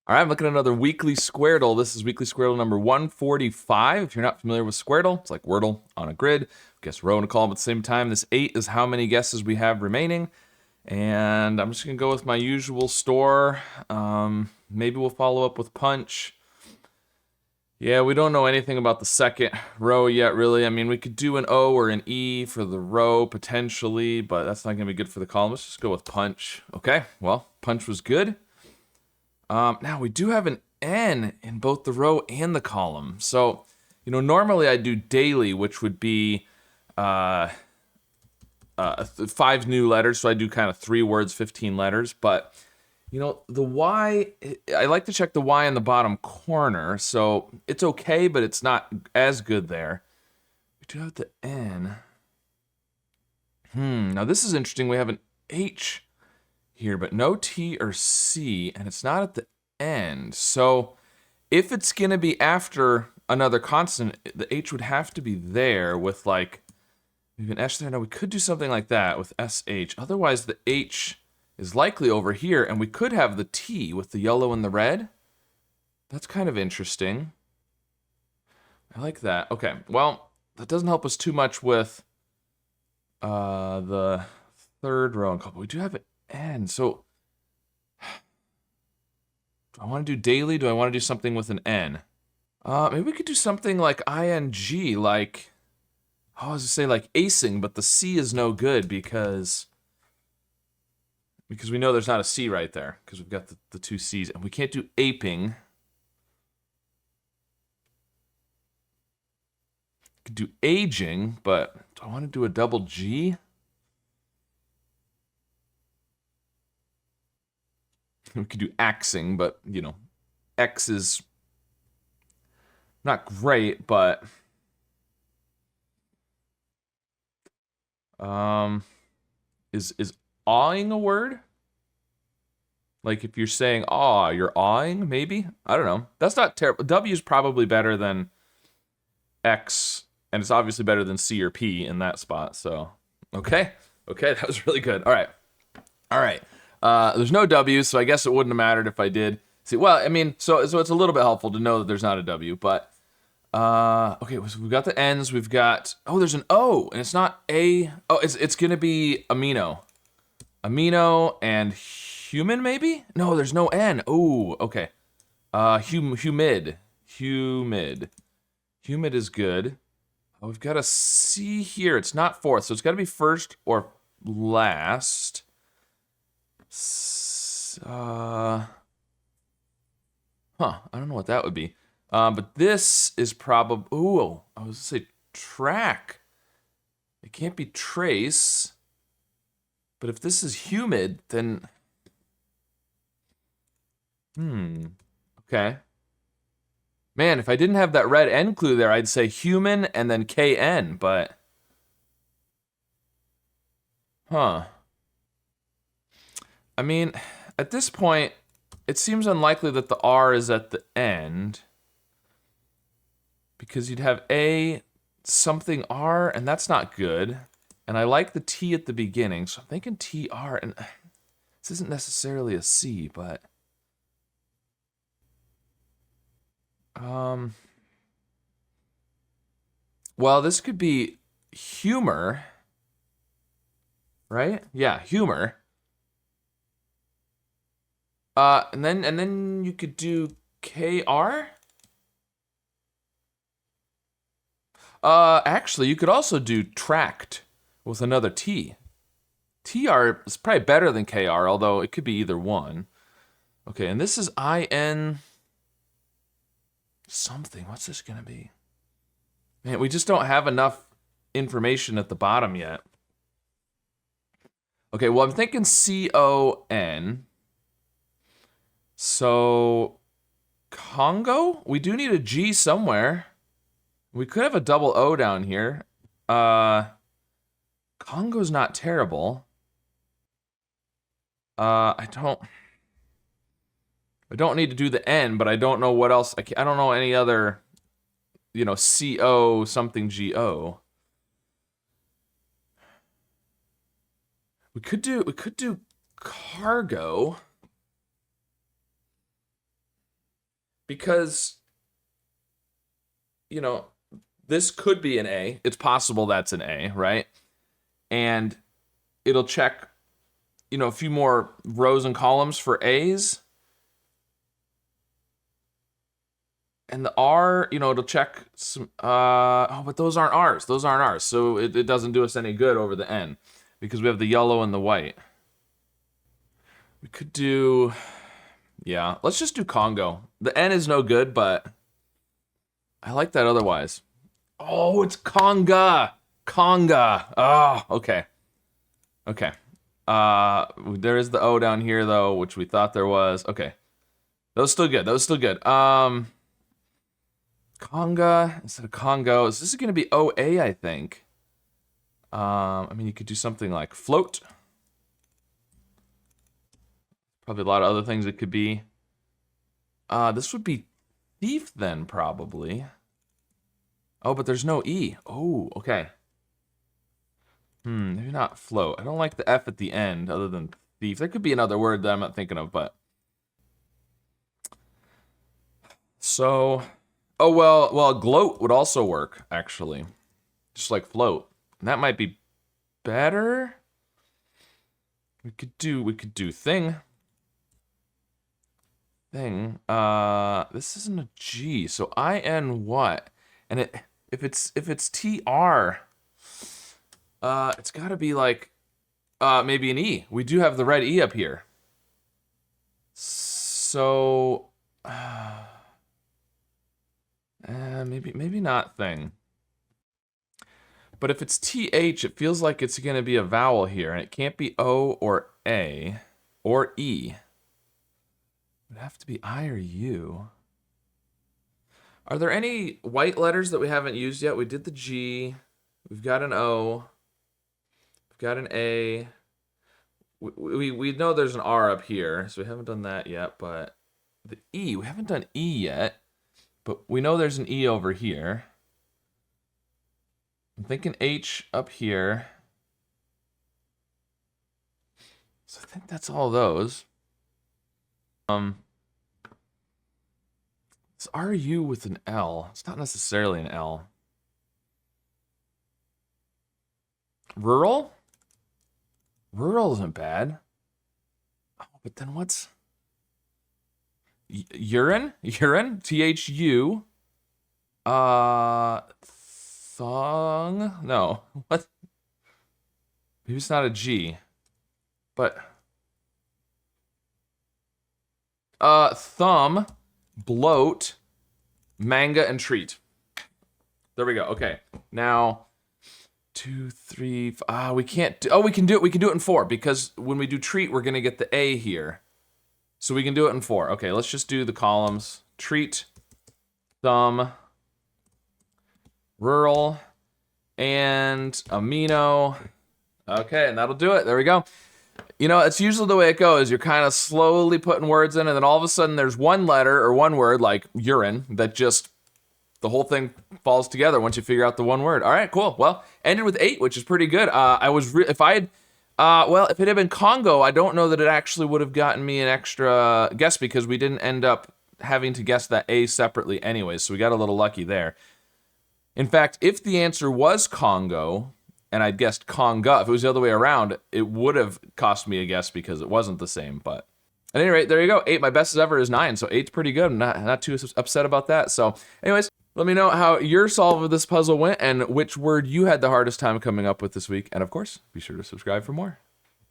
All right, I'm looking at another weekly Squardle. This is weekly Squardle number 145. If you're not familiar with Squardle, it's like Wordle on a grid. Guess row and a column at the same time. This 8 is how many guesses we have remaining. And I'm just going to go with my usual store. Maybe we'll follow up with Punch. Yeah, we don't know anything about the second row yet, really. I mean, we could do an O or an E for the row, potentially, but that's not going to be good for the column. Let's just go with Punch. Okay, well, Punch was good. Now we do have an N in both the row and the column. So, normally I do daily, which would be 5 new letters. So I do kind of 3 words, 15 letters. But, the Y, I like to check the Y in the bottom corner. So it's okay, but it's not as good there. We do have the N. Now this is interesting. We have an H here, but no T or C, and it's not at the end. So if it's going to be after another consonant, the H would have to be there with like maybe an S there. Now we could do something like that with SH. Otherwise, the H is likely over here, and we could have the T with the yellow and the red. That's kind of interesting. I like that. Okay, well, that doesn't help us too much with the third row and couple. We do have an N, so do I want to do daily? Do I want to do something with an N? Maybe we could do something like ing, like, I was gonna say like acing, but the C is no good because we know there's not a C right there because we've got the 2 C's, and we can't do aping. Could do aging, but do I want to do a double G? We could do axing, but X is not great, but is awing a word? Like if you're saying aw, you're awing, maybe? I don't know. That's not terrible. W is probably better than X, and it's obviously better than C or P in that spot. So, okay, that was really good. All right. There's no W, so I guess it wouldn't have mattered if I did. See, well, I mean, so it's a little bit helpful to know that there's not a W, but okay, so we've got the N's, we've got there's an O, and it's not a it's gonna be amino and human maybe. No, there's no N. Oh, okay. Humid is good. Oh, we've got a C here. It's not fourth, so it's got to be first or last. I don't know what that would be. But this is probably. Ooh, I was gonna say track. It can't be trace. But if this is humid, then. Okay. Man, if I didn't have that red N clue there, I'd say human and then KN, but. Huh. I mean, at this point, it seems unlikely that the R is at the end. Because you'd have A something R, and that's not good. And I like the T at the beginning, so I'm thinking TR, and this isn't necessarily a C, but. Well, this could be humor, right? Yeah, humor. And then you could do KR. Actually, you could also do tracked with another T. TR is probably better than KR, although it could be either one. Okay, and this is IN something. What's this gonna be? Man, we just don't have enough information at the bottom yet. Okay, well, I'm thinking CON. So, Congo? We do need a G somewhere. We could have a double O down here. Congo's not terrible. I don't need to do the N, but I don't know what else. I don't know any other, CO something GO. We could do cargo. because, you know, this could be an A. It's possible that's an A, right? And it'll check, you know, a few more rows and columns for A's. And the R, you know, it'll check some, oh, but those aren't R's. Those aren't R's. So it doesn't do us any good over the N because we have the yellow and the white. We could do, yeah, let's just do Congo. The N is no good, but I like that otherwise. Oh, it's Conga. Conga. Oh, okay. Okay. There is the O down here, though, which we thought there was. Okay. That was still good. That was still good. Conga instead of Congo. This is going to be OA, I think. I mean, you could do something like float. Probably a lot of other things it could be. This would be thief then, probably. Oh, but there's no E. Oh, okay. Maybe not float. I don't like the F at the end, other than thief. There could be another word that I'm not thinking of, but... So... Oh, well, gloat would also work, actually. Just like float. And that might be better. We could do thing. Thing. This isn't a G, so IN what? And if it's TR, it's gotta be like maybe an E. We do have the red E up here. So maybe not thing. But if it's TH, it feels like it's gonna be a vowel here, and it can't be O or A or E. It would have to be I or U. Are there any white letters that we haven't used yet? We did the G. We've got an O. We've got an A. We know there's an R up here, so we haven't done that yet, but the E, we haven't done E yet, but we know there's an E over here. I'm thinking H up here. So I think that's all those. It's RU with an L. It's not necessarily an L. Rural? Rural isn't bad. Oh, but then what's... Urine? Urine? THU. Thong? No. What? Maybe it's not a G. But... thumb, bloat, manga, and treat. There we go. Okay. Now... 2, 3, we can't do, we can do it in 4, because when we do treat, we're gonna get the A here. So we can do it in 4. Okay, let's just do the columns. Treat, thumb, rural, and amino. Okay, and that'll do it. There we go. You know, it's usually the way it goes. You're kind of slowly putting words in, and then all of a sudden there's one letter or one word, like urine, that just... the whole thing falls together once you figure out the one word. All right, cool. Well, ended with 8, which is pretty good. If it had been Congo, I don't know that it actually would have gotten me an extra guess, because we didn't end up having to guess that A separately anyways, so we got a little lucky there. In fact, if the answer was Congo, and I'd guessed Conga, if it was the other way around, it would have cost me a guess because it wasn't the same, but... at any rate, there you go. 8, my best as ever is 9, so 8's pretty good. I'm not too upset about that. So, anyways, let me know how your solve of this puzzle went and which word you had the hardest time coming up with this week. And of course, be sure to subscribe for more.